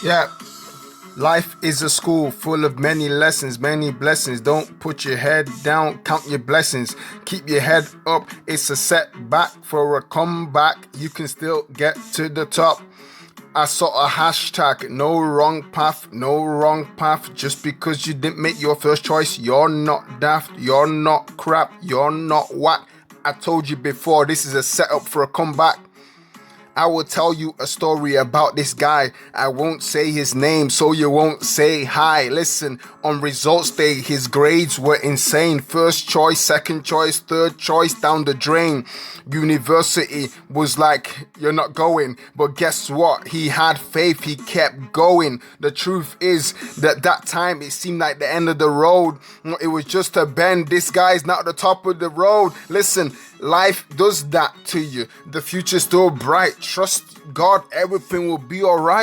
Yeah, life is a school full of many lessons, many blessings. Don't put your head down, count your blessings. Keep your head up, it's a setback for a comeback. You can still get to the top. I saw a hashtag, no wrong path, no wrong path. Just because you didn't make your first choice, you're not daft, you're not crap, you're not whack. I told you before, this is a setup for a comeback. I will tell you a story about this guy. I won't say his name so you won't say hi. Listen, on results day, his grades were insane. First choice, second choice, third choice down the drain. University was like, you're not going. But guess what? He had faith, he kept going. The truth is that time it seemed like the end of the road. It was just a bend. This guy's not at the top of the road. Listen, life does that to you. The future's still bright. Trust God, everything will be alright.